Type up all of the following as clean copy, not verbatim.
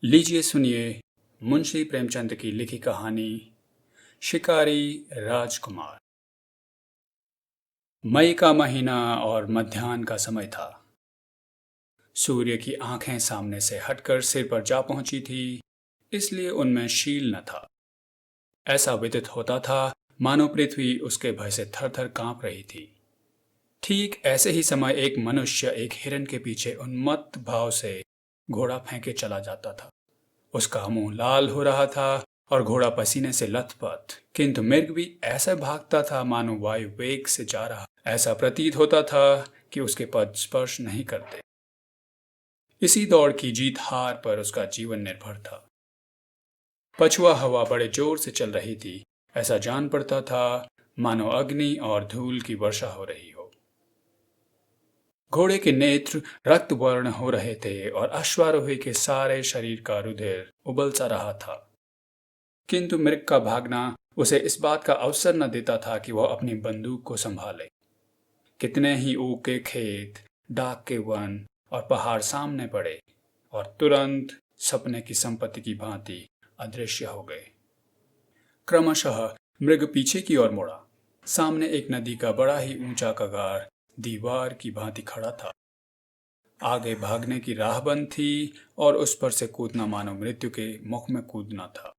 लीजिए सुनिए मुंशी प्रेमचंद की लिखी कहानी शिकारी राजकुमार। मई का महीना और मध्याह्न का समय था। सूर्य की आंखें सामने से हटकर सिर पर जा पहुंची थी, इसलिए उनमें शील न था। ऐसा विदित होता था मानो पृथ्वी उसके भय से थर थर कांप रही थी। ठीक ऐसे ही समय एक मनुष्य एक हिरन के पीछे उन्मत्त भाव से घोड़ा फेंके चला जाता था। उसका मुंह लाल हो रहा था और घोड़ा पसीने से लथपथ, किंतु मृग भी ऐसा भागता था मानो वायु वेग से जा रहा। ऐसा प्रतीत होता था कि उसके पद स्पर्श नहीं करते। इसी दौड़ की जीत हार पर उसका जीवन निर्भर था। पछुआ हवा बड़े जोर से चल रही थी। ऐसा जान पड़ता था मानो अग्नि और धूल की वर्षा हो रही हो। घोड़े के नेत्र रक्त वर्ण हो रहे थे और अश्वारोही के सारे शरीर का रुधिर उबल सा रहा था। किंतु मृग का भागना उसे इस बात का अवसर न देता था कि वह अपनी बंदूक को संभाले। कितने ही ऊके खेत, डाक के वन और पहाड़ सामने पड़े और तुरंत सपने की संपत्ति की भांति अदृश्य हो गए। क्रमशः मृग पीछे की ओर मुड़ा। सामने एक नदी का बड़ा ही ऊंचा कगार दीवार की भांति खड़ा था। आगे भागने की राह बंद थी और उस पर से कूदना मानो मृत्यु के मुख में कूदना था।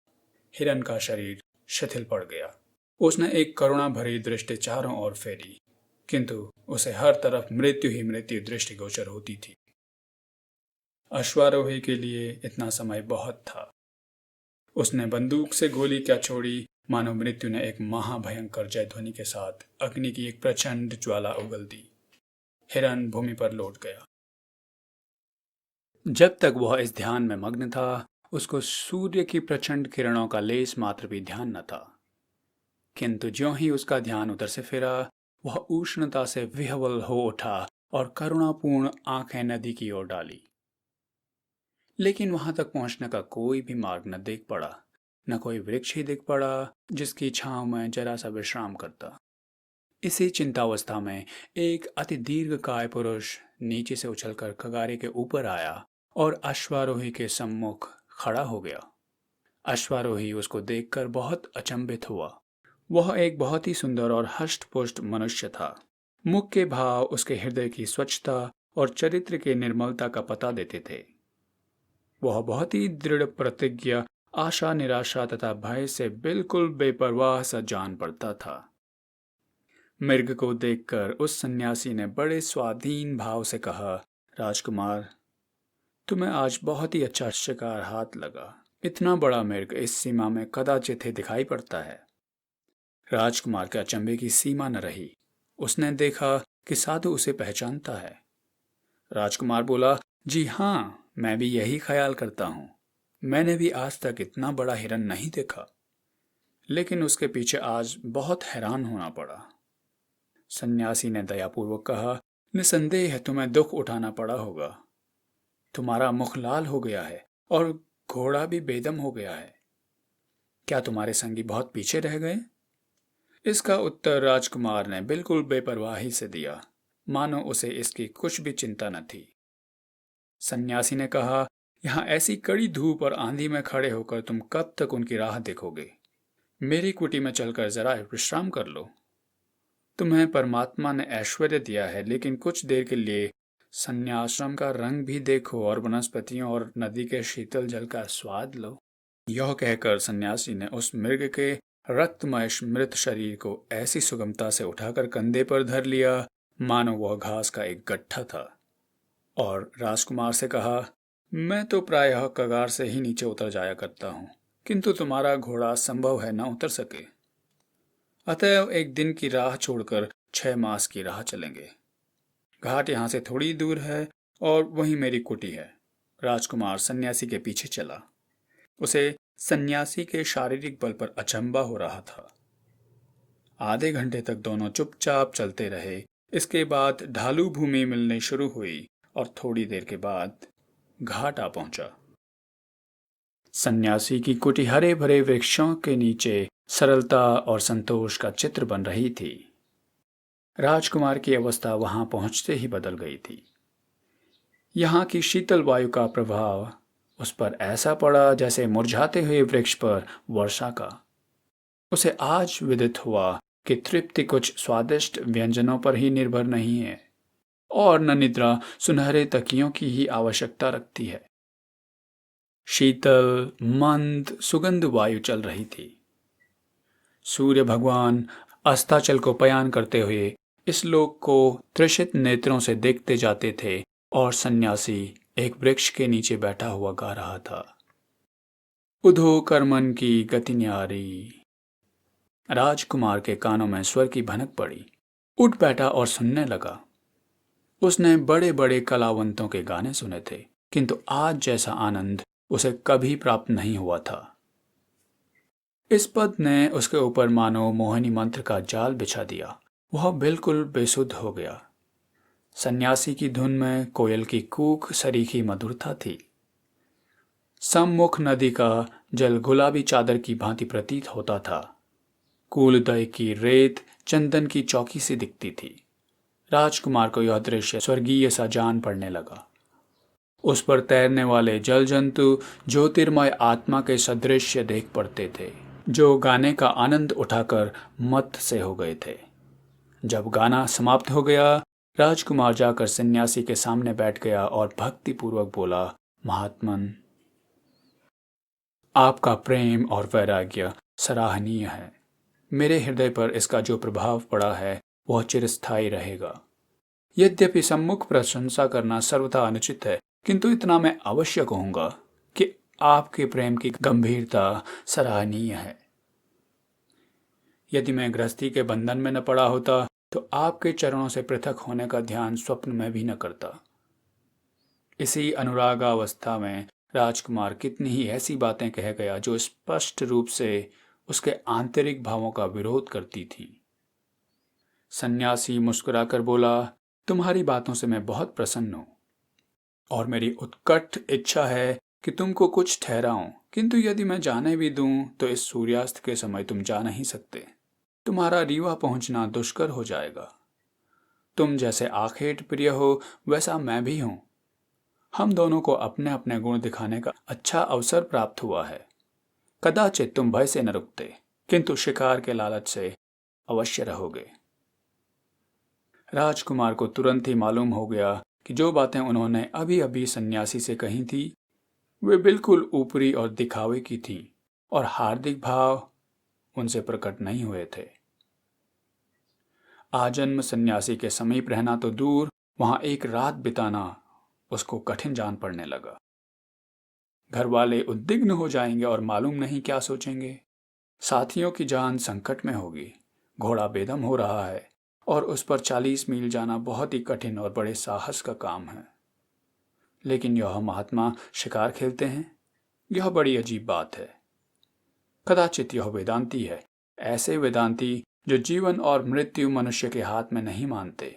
हिरन का शरीर शिथिल पड़ गया। उसने एक करुणा भरी दृष्टि चारों ओर फेरी, किंतु उसे हर तरफ मृत्यु ही मृत्यु दृष्टिगोचर होती थी। अश्वारोही के लिए इतना समय बहुत था। उसने बंदूक से गोली क्या छोड़ी मानो मृत्यु ने एक महाभयंकर जयध्वनि के साथ अग्नि की एक प्रचंड ज्वाला उगल दी। हिरन भूमि पर लौट गया। जब तक वह इस ध्यान में मग्न था, उसको सूर्य की प्रचंड किरणों का लेस मात्र भी ध्यान न था। किंतु ज्यों ही उसका ध्यान उधर से फिरा, वह उष्णता से विह्वल हो उठा और करुणापूर्ण आंखें नदी की ओर डाली। लेकिन वहां तक पहुंचने का कोई भी मार्ग न देख पड़ा। न कोई वृक्ष ही दिख पड़ा जिसकी छांव में जरा सा विश्राम करता। इसी चिंतावस्था में एक अति दीर्घकाय पुरुष नीचे से उछलकर कगारे के ऊपर आया और अश्वारोही के सम्मुख खड़ा हो गया। अश्वारोही उसको देखकर बहुत अचंभित हुआ। वह एक बहुत ही सुंदर और हष्ट-पुष्ट मनुष्य था। मुख के भाव उसके हृदय की स्वच्छता और चरित्र के निर्मलता का पता देते थे। वह बहुत ही दृढ़ प्रतिज्ञ, आशा निराशा तथा भय से बिल्कुल बेपरवाह सा जान पड़ता था। मृग को देखकर उस सन्यासी ने बड़े स्वाधीन भाव से कहा, राजकुमार, तुम्हें आज बहुत ही अच्छा शिकार हाथ लगा। इतना बड़ा मृग इस सीमा में कदाचित ही दिखाई पड़ता है। राजकुमार के अचंभे की सीमा न रही। उसने देखा कि साधु उसे पहचानता है। राजकुमार बोला, जी हाँ, मैं भी यही ख्याल करता हूँ। मैंने भी आज तक इतना बड़ा हिरन नहीं देखा। लेकिन उसके पीछे आज बहुत हैरान होना पड़ा। सन्यासी ने दयापूर्वक कहा, निसंदेह तुम्हें दुख उठाना पड़ा होगा। तुम्हारा मुख लाल हो गया है और घोड़ा भी बेदम हो गया है। क्या तुम्हारे संगी बहुत पीछे रह गए? इसका उत्तर राजकुमार ने बिल्कुल बेपरवाही से दिया, मानो उसे इसकी कुछ भी चिंता न थी। सन्यासी ने कहा, यहाँ ऐसी कड़ी धूप और आंधी में खड़े होकर तुम कब तक उनकी राह देखोगे? मेरी कुटी में चलकर जरा विश्राम कर लो। तुम्हें परमात्मा ने ऐश्वर्य दिया है, लेकिन कुछ देर के लिए संन्याश्रम का रंग भी देखो और वनस्पतियों और नदी के शीतल जल का स्वाद लो। यह कहकर सन्यासी ने उस मृग के रक्तमय मृत शरीर को ऐसी सुगमता से उठाकर कंधे पर धर लिया मानो वह घास का एक गट्ठा था, और राजकुमार से कहा, मैं तो प्रायः कगार से ही नीचे उतर जाया करता हूँ, किंतु तुम्हारा घोड़ा संभव है न उतर सके। अतएव एक दिन की राह छोड़कर 6 मास की राह चलेंगे। घाट यहाँ से थोड़ी दूर है और वहीं मेरी कुटी है। राजकुमार सन्यासी के पीछे चला। उसे सन्यासी के शारीरिक बल पर अचंभा हो रहा था। आधे घंटे तक दोनों चुपचाप चलते रहे। इसके बाद ढालू भूमि मिलनी शुरू हुई और थोड़ी देर के बाद घाट आ पहुंचा। सन्यासी की कुटी हरे भरे वृक्षों के नीचे सरलता और संतोष का चित्र बन रही थी। राजकुमार की अवस्था वहां पहुंचते ही बदल गई थी। यहाँ की शीतल वायु का प्रभाव उस पर ऐसा पड़ा जैसे मुरझाते हुए वृक्ष पर वर्षा का। उसे आज विदित हुआ कि तृप्ति कुछ स्वादिष्ट व्यंजनों पर ही निर्भर नहीं है और न निद्रा सुनहरे तकियों की ही आवश्यकता रखती है। शीतल मंद सुगंध वायु चल रही थी। सूर्य भगवान अस्ताचल को पयान करते हुए इस लोक को तृषित नेत्रों से देखते जाते थे और सन्यासी एक वृक्ष के नीचे बैठा हुआ गा रहा था। उधो कर्मन की गति न्यारी। राजकुमार के कानों में स्वर की भनक पड़ी। उठ बैठा और सुनने लगा। उसने बड़े बड़े कलावंतों के गाने सुने थे, किंतु आज जैसा आनंद उसे कभी प्राप्त नहीं हुआ था। इस पद ने उसके ऊपर मानो मोहिनी मंत्र का जाल बिछा दिया। वह बिल्कुल बेसुध हो गया। सन्यासी की धुन में कोयल की कूक सरीखी मधुरता थी। सम्मुख नदी का जल गुलाबी चादर की भांति प्रतीत होता था। कूलदय की रेत चंदन की चौकी सी दिखती थी। राजकुमार को यह दृश्य स्वर्गीय सा जान पड़ने लगा। उस पर तैरने वाले जल जंतु ज्योतिर्मय आत्मा के सदृश्य देख पड़ते थे, जो गाने का आनंद उठाकर मत्त से हो गए थे। जब गाना समाप्त हो गया, राजकुमार जाकर सन्यासी के सामने बैठ गया और भक्तिपूर्वक बोला, महात्मन, आपका प्रेम और वैराग्य सराहनीय है। मेरे हृदय पर इसका जो प्रभाव पड़ा है वह चिरस्थायी रहेगा। यद्यपि सम्मुख प्रशंसा करना सर्वथा अनुचित है, किंतु इतना मैं अवश्य कहूंगा कि आपके प्रेम की गंभीरता सराहनीय है। यदि मैं गृहस्थी के बंधन में न पड़ा होता तो आपके चरणों से पृथक होने का ध्यान स्वप्न में भी न करता। इसी अनुरागावस्था में राजकुमार कितनी ही ऐसी बातें कह गया जो स्पष्ट रूप से उसके आंतरिक भावों का विरोध करती थीं। सन्यासी मुस्कुराकर बोला, तुम्हारी बातों से मैं बहुत प्रसन्न हूं और मेरी उत्कट इच्छा है कि तुमको कुछ ठहराऊं, किंतु यदि मैं जाने भी दूं तो इस सूर्यास्त के समय तुम जा नहीं सकते। तुम्हारा रीवा पहुंचना दुष्कर हो जाएगा। तुम जैसे आखेट प्रिय हो वैसा मैं भी हूं। हम दोनों को अपने अपने गुण दिखाने का अच्छा अवसर प्राप्त हुआ है। कदाचित तुम भय से न रुकते, किंतु शिकार के लालच से अवश्य रहोगे। राजकुमार को तुरंत ही मालूम हो गया कि जो बातें उन्होंने अभी अभी सन्यासी से कही थी वे बिल्कुल ऊपरी और दिखावे की थीं और हार्दिक भाव उनसे प्रकट नहीं हुए थे। आजन्म सन्यासी के समीप रहना तो दूर, वहां एक रात बिताना उसको कठिन जान पड़ने लगा। घर वाले उद्विग्न हो जाएंगे और मालूम नहीं क्या सोचेंगे। साथियों की जान संकट में होगी। घोड़ा बेदम हो रहा है और उस पर 40 मील जाना बहुत ही कठिन और बड़े साहस का काम है। लेकिन यह महात्मा शिकार खेलते हैं, यह बड़ी अजीब बात है। कदाचित यह वेदांती है, ऐसे वेदांती जो जीवन और मृत्यु मनुष्य के हाथ में नहीं मानते।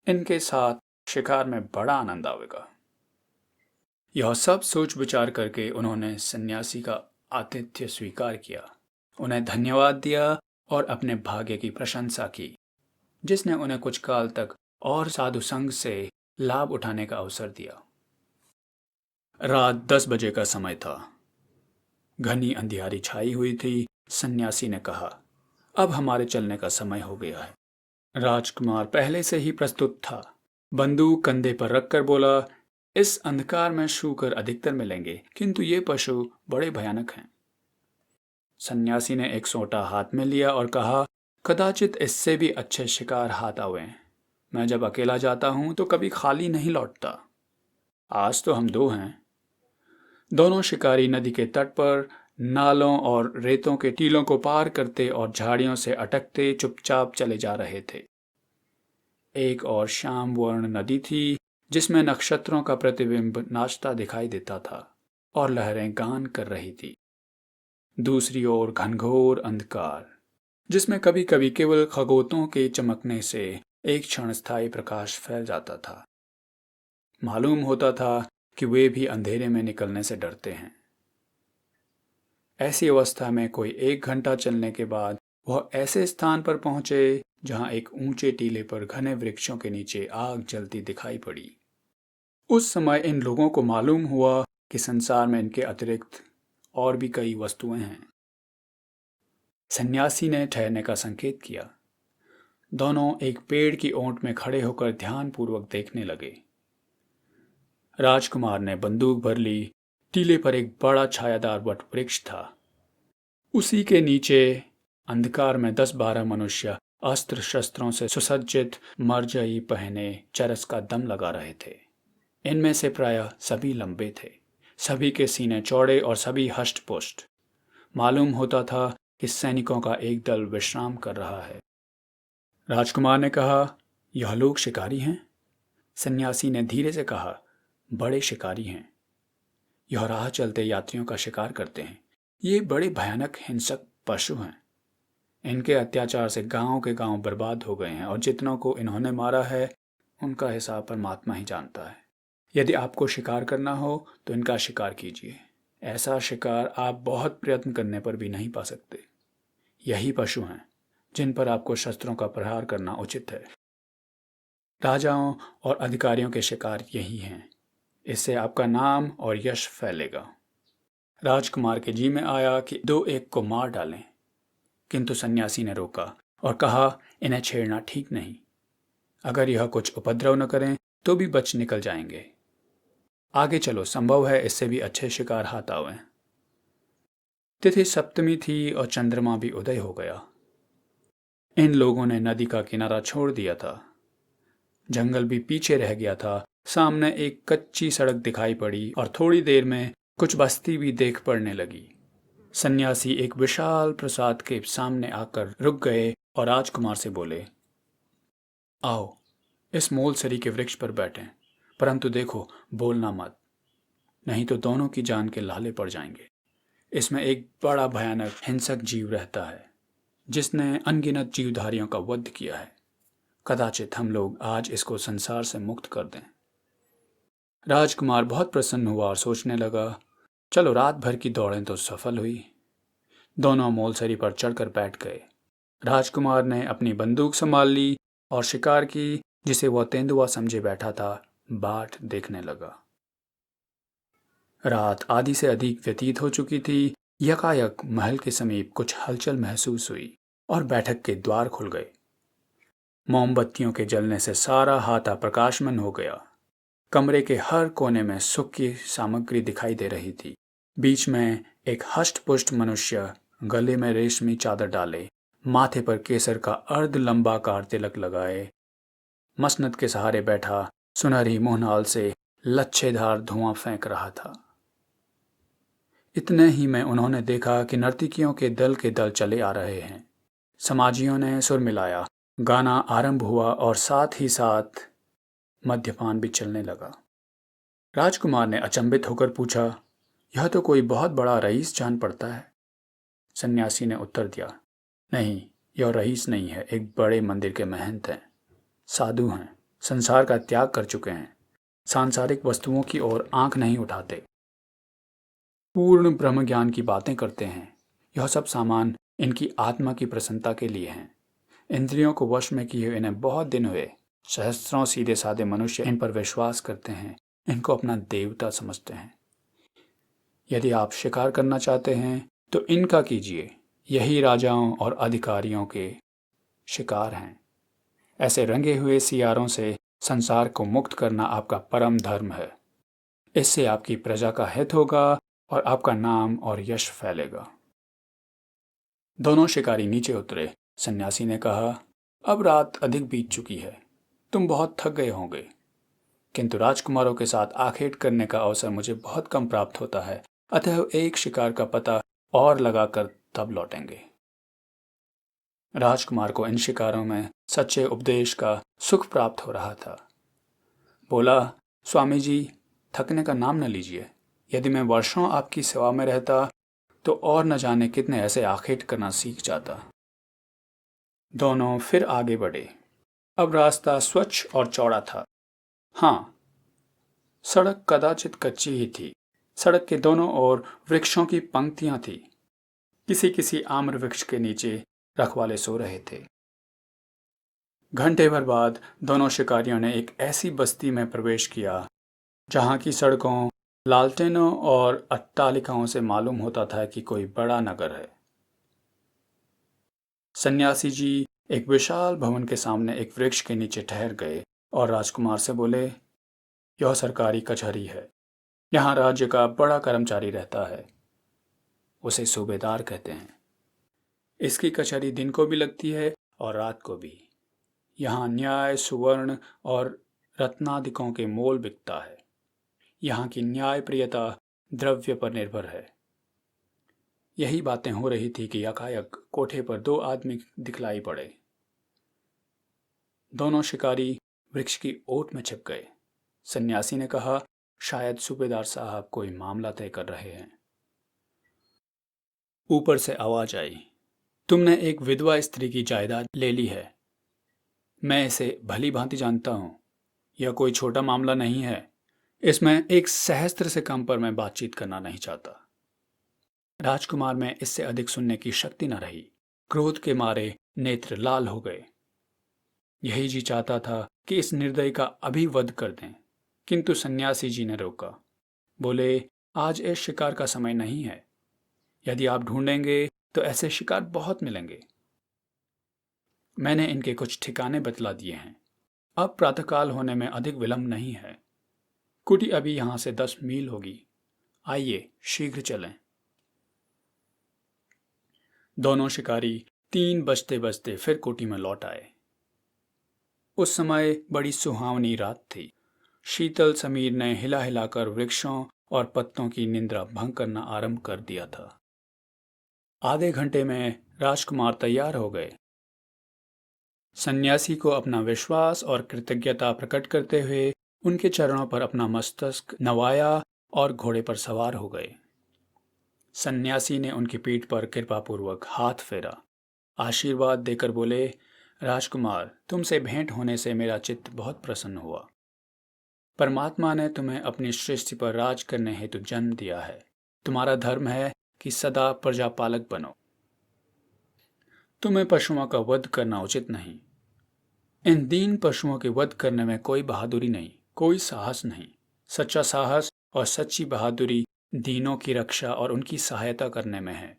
इनके साथ शिकार में बड़ा आनंद आवेगा। यह सब सोच विचार करके उन्होंने सन्यासी का आतिथ्य स्वीकार किया, उन्हें धन्यवाद दिया और अपने भाग्य की प्रशंसा की, जिसने उन्हें कुछ काल तक और साधु संग से लाभ उठाने का अवसर दिया। रात 10 बजे का समय था। घनी अंधियारी छाई हुई थी। सन्यासी ने कहा, अब हमारे चलने का समय हो गया है। राजकुमार पहले से ही प्रस्तुत था। बंदूक कंधे पर रखकर बोला, इस अंधकार में शूकर अधिकतर मिलेंगे, किंतु ये पशु बड़े भयानक हैं। सन्यासी ने एक सोंटा हाथ में लिया और कहा, कदाचित इससे भी अच्छे शिकार हाथ आवे। मैं जब अकेला जाता हूं तो कभी खाली नहीं लौटता। आज तो हम दो हैं। दोनों शिकारी नदी के तट पर नालों और रेतों के टीलों को पार करते और झाड़ियों से अटकते चुपचाप चले जा रहे थे। एक और श्याम वर्ण नदी थी जिसमें नक्षत्रों का प्रतिबिंब नाचता दिखाई देता था और लहरें गान कर रही थी। दूसरी ओर घनघोर अंधकार, जिसमें कभी कभी केवल खगोतों के चमकने से एक क्षण स्थायी प्रकाश फैल जाता था। मालूम होता था कि वे भी अंधेरे में निकलने से डरते हैं। ऐसी अवस्था में कोई 1 घंटा चलने के बाद वह ऐसे स्थान पर पहुंचे जहां एक ऊंचे टीले पर घने वृक्षों के नीचे आग जलती दिखाई पड़ी। उस समय इन लोगों को मालूम हुआ कि संसार में इनके अतिरिक्त और भी कई वस्तुएं हैं। सन्यासी ने ठहरने का संकेत किया। दोनों एक पेड़ की ओंट में खड़े होकर ध्यानपूर्वक देखने लगे। राजकुमार ने बंदूक भर ली। टीले पर एक बड़ा छायादार वट वृक्ष था। उसी के नीचे अंधकार में 10-12 मनुष्य अस्त्र शस्त्रों से सुसज्जित मरजई पहने चरस का दम लगा रहे थे। इनमें से प्रायः सभी लंबे थे, सभी के सीने चौड़े और सभी हष्ट-पुष्ट। मालूम होता था कि सैनिकों का एक दल विश्राम कर रहा है। राजकुमार ने कहा, यह लोग शिकारी हैं? सन्यासी ने धीरे से कहा, बड़े शिकारी हैं। यह राह चलते यात्रियों का शिकार करते हैं। ये बड़े भयानक हिंसक पशु हैं। इनके अत्याचार से गांव के गांव बर्बाद हो गए हैं और जितनों को इन्होंने मारा है उनका हिसाब परमात्मा ही जानता है। यदि आपको शिकार करना हो तो इनका शिकार कीजिए। ऐसा शिकार आप बहुत प्रयत्न करने पर भी नहीं पा सकते। यही पशु हैं जिन पर आपको शस्त्रों का प्रहार करना उचित है। राजाओं और अधिकारियों के शिकार यही हैं। इससे आपका नाम और यश फैलेगा। राजकुमार के जी में आया कि 2-1 को मार डालें, किंतु सन्यासी ने रोका और कहा, इन्हें छेड़ना ठीक नहीं। अगर यह कुछ उपद्रव न करें तो भी बच निकल जाएंगे। आगे चलो, संभव है इससे भी अच्छे शिकार हाथ आवें। तिथि सप्तमी थी और चंद्रमा भी उदय हो गया। इन लोगों ने नदी का किनारा छोड़ दिया था। जंगल भी पीछे रह गया था। सामने एक कच्ची सड़क दिखाई पड़ी और थोड़ी देर में कुछ बस्ती भी देख पड़ने लगी। सन्यासी एक विशाल प्रासाद के सामने आकर रुक गए और राजकुमार से बोले, आओ इस मोलसरी के वृक्ष पर बैठें, परंतु देखो बोलना मत, नहीं तो दोनों की जान के लाले पड़ जाएंगे। इसमें एक बड़ा भयानक हिंसक जीव रहता है जिसने अनगिनत जीवधारियों का वध किया है। कदाचित हम लोग आज इसको संसार से मुक्त कर दें। राजकुमार बहुत प्रसन्न हुआ और सोचने लगा, चलो रात भर की दौड़ें तो सफल हुई। दोनों मोलसरी पर चढ़कर बैठ गए। राजकुमार ने अपनी बंदूक संभाल ली और शिकार की जिसे वह तेंदुआ समझे बैठा था बाट देखने लगा। रात आधी से अधिक व्यतीत हो चुकी थी। यकायक महल के समीप कुछ हलचल महसूस हुई और बैठक के द्वार खुल गए। मोमबत्तियों के जलने से सारा हाता प्रकाशमान हो गया। कमरे के हर कोने में सुख की सामग्री दिखाई दे रही थी। बीच में एक हष्ट-पुष्ट मनुष्य गले में रेशमी चादर डाले, माथे पर केसर का अर्ध लंबाकार तिलक लगाए, मसनद के सहारे बैठा सुनहरी मुहनाल से लच्छेदार धुआं फेंक रहा था। इतने ही में उन्होंने देखा कि नर्तकियों के दल चले आ रहे हैं। समाजियों ने सुर मिलाया, गाना आरंभ हुआ और साथ ही साथ मद्यपान भी चलने लगा। राजकुमार ने अचंभित होकर पूछा, यह तो कोई बहुत बड़ा रईस जान पड़ता है। सन्यासी ने उत्तर दिया, नहीं, यह रईस नहीं है, एक बड़े मंदिर के महंत हैं, साधु हैं, संसार का त्याग कर चुके हैं, सांसारिक वस्तुओं की ओर आंख नहीं उठाते, पूर्ण ब्रह्म ज्ञान की बातें करते हैं। यह सब सामान इनकी आत्मा की प्रसन्नता के लिए हैं। इंद्रियों को वश में किए इन्हें बहुत दिन हुए। सहस्त्रों सीधे साधे मनुष्य इन पर विश्वास करते हैं, इनको अपना देवता समझते हैं। यदि आप शिकार करना चाहते हैं तो इनका कीजिए। यही राजाओं और अधिकारियों के शिकार हैं। ऐसे रंगे हुए सियारों से संसार को मुक्त करना आपका परम धर्म है। इससे आपकी प्रजा का हित होगा और आपका नाम और यश फैलेगा। दोनों शिकारी नीचे उतरे। सन्यासी ने कहा, अब रात अधिक बीत चुकी है, तुम बहुत थक गए होंगे, किंतु राजकुमारों के साथ आखेट करने का अवसर मुझे बहुत कम प्राप्त होता है, अतः एक शिकार का पता और लगाकर तब लौटेंगे। राजकुमार को इन शिकारों में सच्चे उपदेश का सुख प्राप्त हो रहा था। बोला, स्वामी जी, थकने का नाम न लीजिए। यदि मैं वर्षों आपकी सेवा में रहता तो और न जाने कितने ऐसे आखेट करना सीख जाता। दोनों फिर आगे बढ़े। अब रास्ता स्वच्छ और चौड़ा था। हाँ, सड़क कदाचित कच्ची ही थी। सड़क के दोनों ओर वृक्षों की पंक्तियां थी। किसी किसी आम्र वृक्ष के नीचे रखवाले सो रहे थे। घंटे भर बाद दोनों शिकारियों ने एक ऐसी बस्ती में प्रवेश किया जहां की सड़कों लालटेनों और अट्टालिकाओं से मालूम होता था कि कोई बड़ा नगर है। सन्यासी जी एक विशाल भवन के सामने एक वृक्ष के नीचे ठहर गए और राजकुमार से बोले, यह सरकारी कचहरी है। यहाँ राज्य का बड़ा कर्मचारी रहता है। उसे सूबेदार कहते हैं। इसकी कचहरी दिन को भी लगती है और रात को भी। यहाँ न्याय, सुवर्ण और रत्नादिकों के मोल बिकता है। यहाँ की न्यायप्रियता द्रव्य पर निर्भर है। यही बातें हो रही थी कि यकायक कोठे पर दो आदमी दिखलाई पड़े। दोनों शिकारी वृक्ष की ओट में छिप गए। सन्यासी ने कहा, शायद सूबेदार साहब कोई मामला तय कर रहे हैं। ऊपर से आवाज आई, तुमने एक विधवा स्त्री की जायदाद ले ली है। मैं इसे भली भांति जानता हूं। यह कोई छोटा मामला नहीं है। इसमें 1 सहस्त्र से कम पर मैं बातचीत करना नहीं चाहता। राजकुमार में इससे अधिक सुनने की शक्ति न रही। क्रोध के मारे नेत्र लाल हो गए। यही जी चाहता था कि इस निर्दयी का अभी वध कर दें, किंतु सन्यासी जी ने रोका। बोले, आज इस शिकार का समय नहीं है। यदि आप ढूंढेंगे तो ऐसे शिकार बहुत मिलेंगे। मैंने इनके कुछ ठिकाने बतला दिए हैं। अब प्रातःकाल होने में अधिक विलंब नहीं है। कुटी अभी यहां से 10 मील होगी। आइए शीघ्र चलें। दोनों शिकारी 3 बजते बजते फिर कुटी में लौट आए। उस समय बड़ी सुहावनी रात थी। शीतल समीर ने हिला हिलाकर वृक्षों और पत्तों की निंद्रा भंग करना आरंभ कर दिया था। आधे घंटे में राजकुमार तैयार हो गए। सन्यासी को अपना विश्वास और कृतज्ञता प्रकट करते हुए उनके चरणों पर अपना मस्तक नवाया और घोड़े पर सवार हो गए। सन्यासी ने उनकी पीठ पर कृपापूर्वक हाथ फेरा, आशीर्वाद देकर बोले, राजकुमार, तुमसे भेंट होने से मेरा चित्त बहुत प्रसन्न हुआ। परमात्मा ने तुम्हें अपनी सृष्टि पर राज करने हेतु जन्म दिया है। तुम्हारा धर्म है कि सदा प्रजापालक बनो। तुम्हें पशुओं का वध करना उचित नहीं। इन दीन पशुओं के वध करने में कोई बहादुरी नहीं, कोई साहस नहीं। सच्चा साहस और सच्ची बहादुरी दीनों की रक्षा और उनकी सहायता करने में है।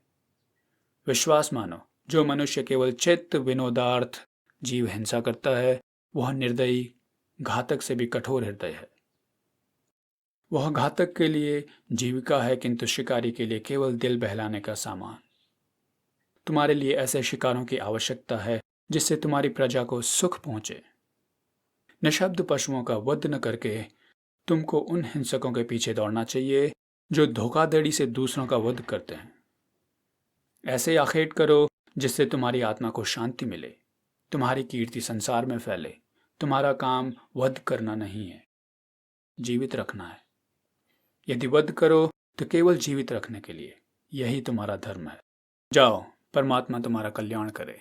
विश्वास मानो, जो मनुष्य केवल चित्त विनोदार्थ जीव हिंसा करता है, वह निर्दयी घातक से भी कठोर हृदय है। वह घातक के लिए जीविका है, किंतु शिकारी के लिए केवल दिल बहलाने का सामान। तुम्हारे लिए ऐसे शिकारों की आवश्यकता है जिससे तुम्हारी प्रजा को सुख पहुंचे। निशब्द पशुओं का वध न करके तुमको उन हिंसकों के पीछे दौड़ना चाहिए जो धोखाधड़ी से दूसरों का वध करते हैं। ऐसे आखेट करो जिससे तुम्हारी आत्मा को शांति मिले, तुम्हारी कीर्ति संसार में फैले। तुम्हारा काम वध करना नहीं है, जीवित रखना है। यदि वध करो तो केवल जीवित रखने के लिए। यही तुम्हारा धर्म है। जाओ, परमात्मा तुम्हारा कल्याण करे।